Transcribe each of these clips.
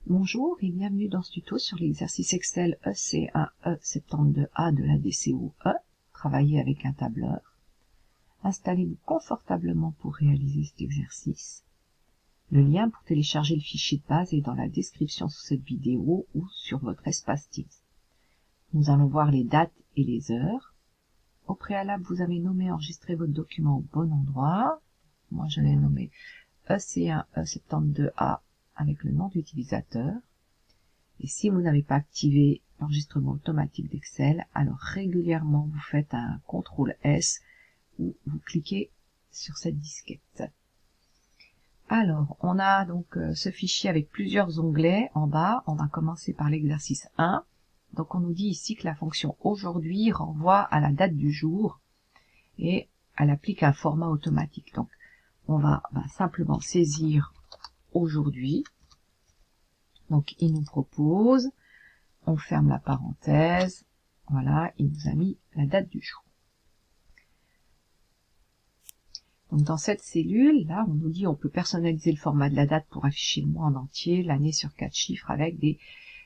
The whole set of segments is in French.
Bonjour et bienvenue dans ce tuto sur l'exercice Excel EC1E72A de la DCOE. Travaillez avec un tableur. Installez-vous confortablement pour réaliser cet exercice. Le lien pour télécharger le fichier de base est dans la description sous cette vidéo ou sur votre espace Teams. Nous allons voir les dates et les heures. Au préalable, vous avez nommé et enregistré votre document au bon endroit. Moi, je l'ai nommé EC1E72A avec le nom d'utilisateur. Et si vous n'avez pas activé l'enregistrement automatique d'Excel, alors régulièrement vous faites un CTRL S ou vous cliquez sur cette disquette. Alors, on a donc ce fichier avec plusieurs onglets en bas. On va commencer par l'exercice 1. Donc on nous dit ici que la fonction aujourd'hui renvoie à la date du jour et elle applique un format automatique. Donc on va simplement saisir aujourd'hui. Donc il nous propose, on ferme la parenthèse, voilà, il nous a mis la date du jour. Donc dans cette cellule, là, on nous dit on peut personnaliser le format de la date pour afficher le mois en entier, l'année sur 4 chiffres avec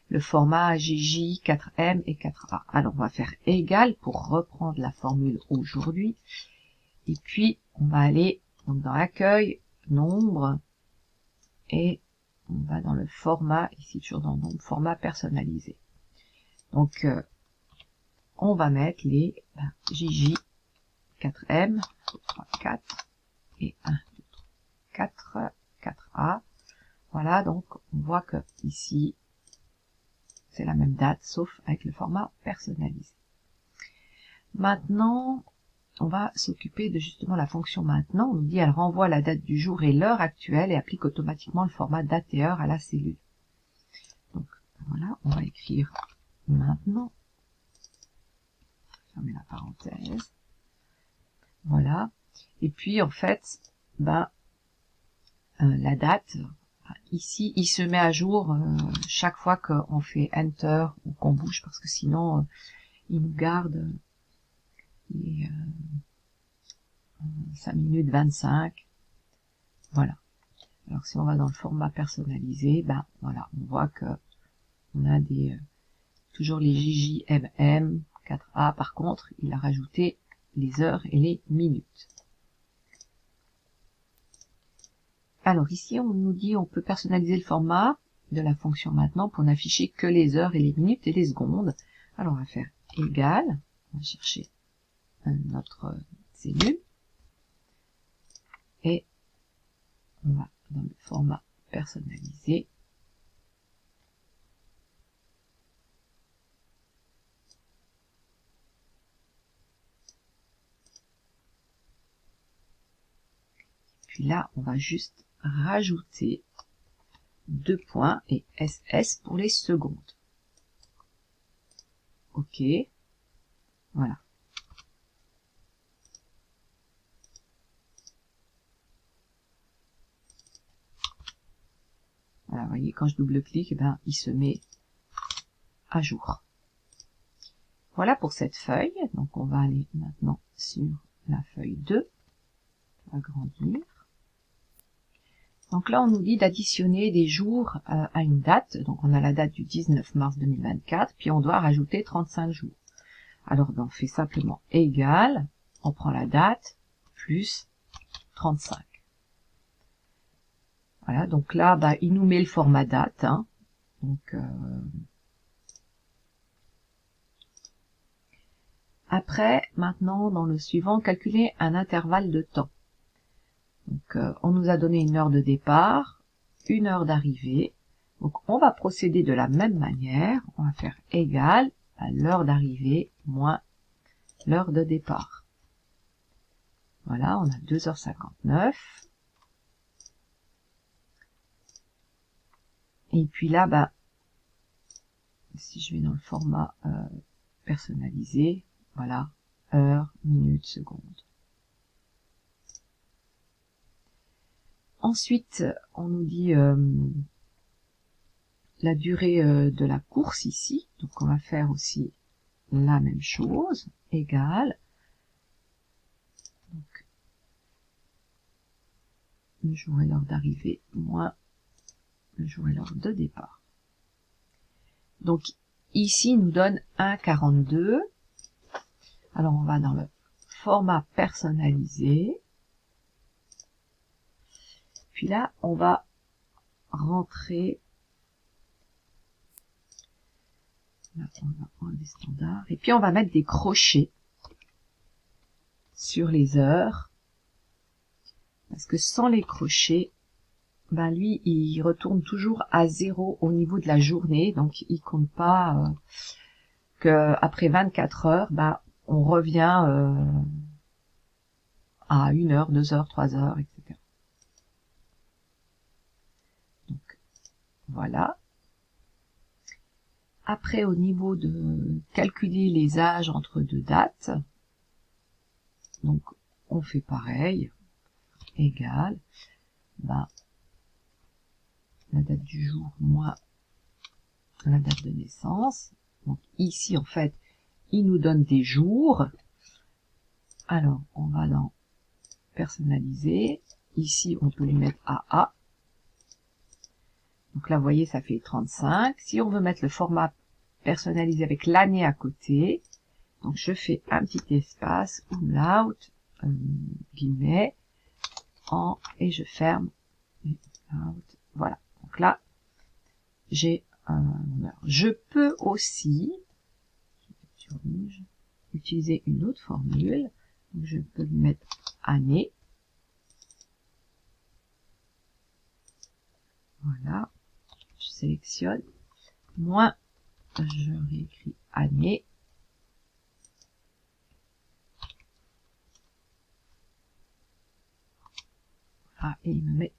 le format JJ, 4M et 4A. Alors on va faire égal pour reprendre la formule aujourd'hui. Et puis on va aller donc dans l'accueil, nombre, et on va dans le format, ici toujours dans le format personnalisé. Donc on va mettre les JJ, 4M, 3, 4 et 1, 2, 4, 4A. Voilà, donc on voit que ici c'est la même date sauf avec le format personnalisé. Maintenant, on va s'occuper de justement la fonction maintenant. On nous dit elle renvoie la date du jour et l'heure actuelle et applique automatiquement le format date et heure à la cellule. Donc voilà, on va écrire maintenant. Fermer la parenthèse. Voilà. Et puis en fait, la date, ici, il se met à jour chaque fois qu'on fait Enter ou qu'on bouge, parce que sinon, il nous garde les 5 minutes 25. Voilà. Alors si on va dans le format personnalisé, voilà, on voit que on a toujours les JJMM, 4A. Par contre, il a rajouté les heures et les minutes. Alors ici, on nous dit on peut personnaliser le format de la fonction maintenant pour n'afficher que les heures et les minutes et les secondes. Alors on va faire égal, on va chercher notre cellule et on va dans le format personnalisé. Puis là, on va juste rajouter 2 points et SS pour les secondes. OK. Voilà. Voilà, vous voyez, quand je double-clique, il se met à jour. Voilà pour cette feuille. Donc on va aller maintenant sur la feuille 2. On va agrandir. Donc là, on nous dit d'additionner des jours à une date. Donc on a la date du 19 mars 2024, puis on doit rajouter 35 jours. Alors on fait simplement égal, on prend la date, plus 35. Voilà, donc là, il nous met le format date. Donc après, maintenant, dans le suivant, calculer un intervalle de temps. Donc on nous a donné une heure de départ, une heure d'arrivée. Donc on va procéder de la même manière. On va faire égal à l'heure d'arrivée moins l'heure de départ. Voilà, on a 2h59. Et puis là, si je vais dans le format personnalisé, voilà, heure, minute, seconde. Ensuite, on nous dit la durée de la course ici. Donc on va faire aussi la même chose, égale. Donc, le jour et l'heure d'arrivée moins le jour et l'heure de départ. Donc ici, il nous donne 1,42. Alors on va dans le format personnalisé. Puis là, on va rentrer. Là, on va prendre des standards. Et puis on va mettre des crochets sur les heures. Parce que sans les crochets, ben lui, il retourne toujours à 0 au niveau de la journée. Donc il compte pas que après 24 heures, ben, on revient à 1 heure, 2 heures, 3 heures, etc. Donc voilà. Après, au niveau de calculer les âges entre deux dates, donc on fait pareil, égal, ben, la date du jour moins la date de naissance. Donc ici, en fait, il nous donne des jours. Alors, on va dans personnaliser. Ici, on peut lui mettre AA. Donc là, vous voyez, ça fait 35. Si on veut mettre le format personnalisé avec l'année à côté, donc je fais un petit espace, umlaut, guillemets, et je ferme, voilà. Donc là, j'ai je peux aussi utiliser une autre formule. Donc je peux lui mettre année. Voilà. Je sélectionne. Moins, je réécris année. Voilà. Et il me met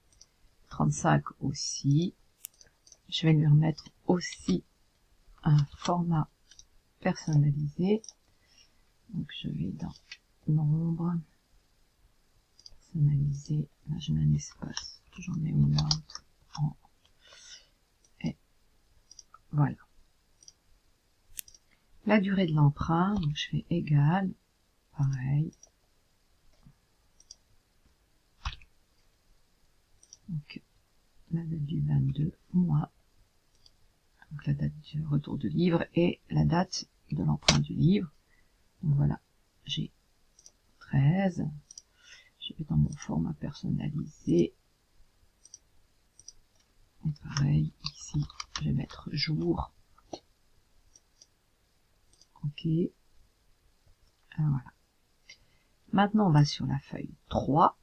35 aussi. Je vais lui remettre aussi un format personnalisé. Donc je vais dans nombre, personnalisé, là je mets un espace, j'en mets une autre, et voilà. La durée de l'emprunt, donc je fais égal, pareil. Donc la date du 22 moins, donc la date du retour du livre et la date de l'emprunt du livre. Donc voilà, j'ai 13. Je vais dans mon format personnalisé. Et pareil, ici, je vais mettre jour. Ok. Alors voilà. Maintenant, on va sur la feuille 3.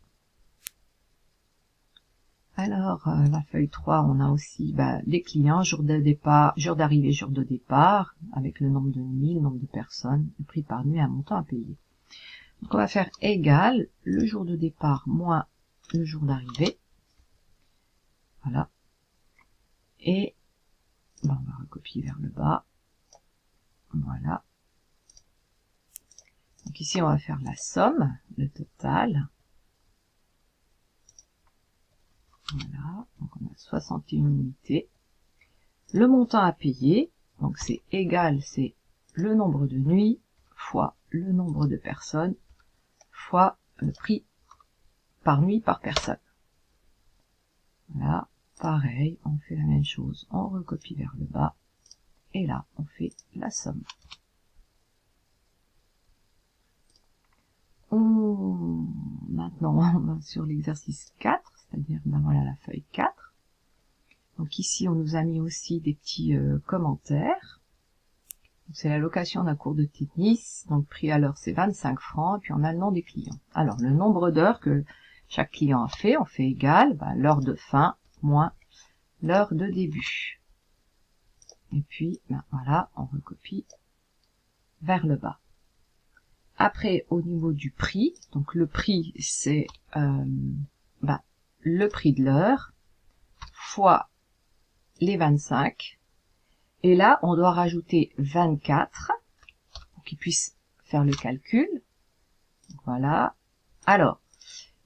Alors, la feuille 3, on a aussi les clients, jour de départ, jour d'arrivée, jour de départ, avec le nombre de nuits, le nombre de personnes, le prix par nuit, un montant à payer. Donc, on va faire égal le jour de départ moins le jour d'arrivée. Voilà. Et on va recopier vers le bas. Voilà. Donc ici, on va faire la somme, le total. Voilà, donc on a 61 unités. Le montant à payer, donc c'est égal, c'est le nombre de nuits fois le nombre de personnes fois le prix par nuit par personne. Là, pareil, on fait la même chose, on recopie vers le bas, et là, on fait la somme. Maintenant, on va sur l'exercice 4, c'est-à-dire, voilà la feuille 4. Donc ici, on nous a mis aussi des petits commentaires. C'est la location d'un cours de tennis, donc prix à l'heure c'est 25 francs, et puis on a le nom des clients. Alors, le nombre d'heures que chaque client a fait, on fait égal, l'heure de fin moins l'heure de début. Et puis, voilà, on recopie vers le bas. Après, au niveau du prix, donc le prix, c'est le prix de l'heure fois les 25. Et là, on doit rajouter 24 pour qu'il puisse faire le calcul. Voilà. Alors,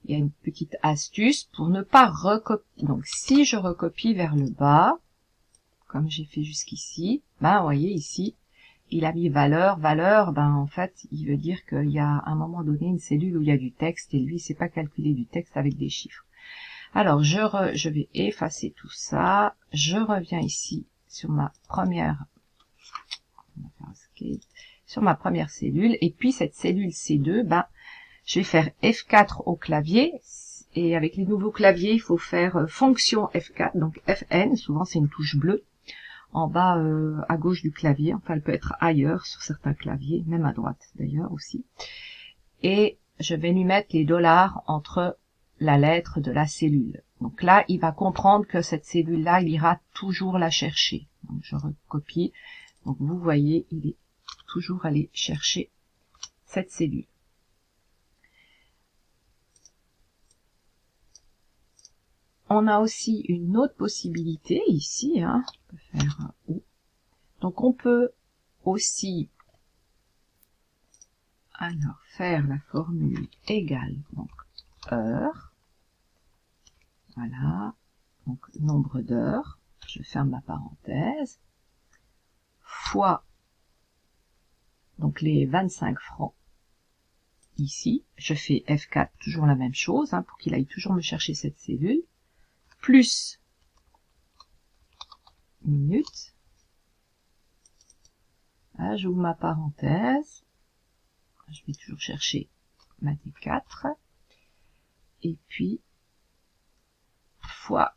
il y a une petite astuce pour ne pas recopier. Donc, si je recopie vers le bas, comme j'ai fait jusqu'ici, vous voyez ici, il a mis valeur, en fait, il veut dire qu'il y a à un moment donné une cellule où il y a du texte et lui, il sait pas calculer du texte avec des chiffres. Alors, je vais effacer tout ça. Je reviens ici sur ma première On va faire escape sur ma première cellule. Et puis cette cellule C2, je vais faire F4 au clavier. Et avec les nouveaux claviers, il faut faire fonction F4, donc Fn, souvent c'est une touche bleue, en bas à gauche du clavier. Enfin, elle peut être ailleurs sur certains claviers, même à droite d'ailleurs aussi. Et je vais lui mettre les $ entre la lettre de la cellule. Donc là, il va comprendre que cette cellule-là, il ira toujours la chercher. Donc je recopie. Donc vous voyez, il est toujours allé chercher cette cellule. On a aussi une autre possibilité ici, on peut faire ou. Donc on peut aussi alors faire la formule égale donc heure. Voilà, donc nombre d'heures, je ferme ma parenthèse, fois donc les 25 francs. Ici, je fais F4, toujours la même chose, pour qu'il aille toujours me chercher cette cellule, plus minutes. Là, j'ouvre ma parenthèse, je vais toujours chercher ma D4, et puis fois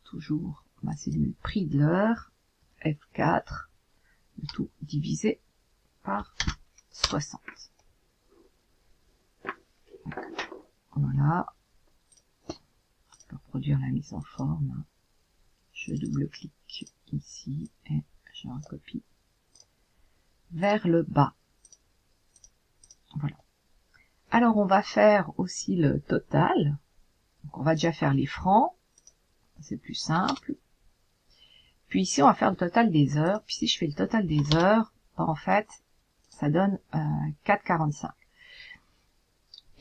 toujours ma cellule prix de l'heure, F4, le tout divisé par 60. Voilà. Pour produire la mise en forme, je double-clique ici et je recopie vers le bas. Voilà. Alors on va faire aussi le total. Donc on va déjà faire les francs, c'est plus simple. Puis ici on va faire le total des heures. Puis si je fais le total des heures, en fait ça donne 4,45.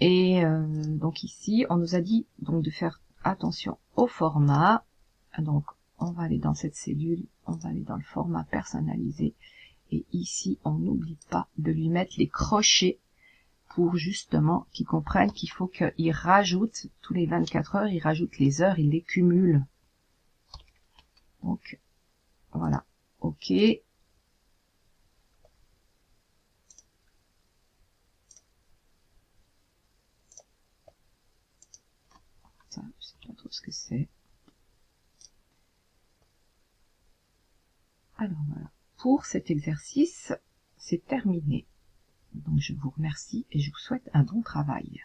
Et donc ici on nous a dit donc de faire attention au format. Donc on va aller dans cette cellule, on va aller dans le format personnalisé. Et ici on n'oublie pas de lui mettre les crochets pour justement qu'ils comprennent qu'il faut qu'il rajoute, tous les 24 heures, il rajoute les heures, il les cumule. Donc, voilà. OK. Ça, je sais pas trop ce que c'est. Alors voilà. Pour cet exercice, c'est terminé. Donc je vous remercie et je vous souhaite un bon travail.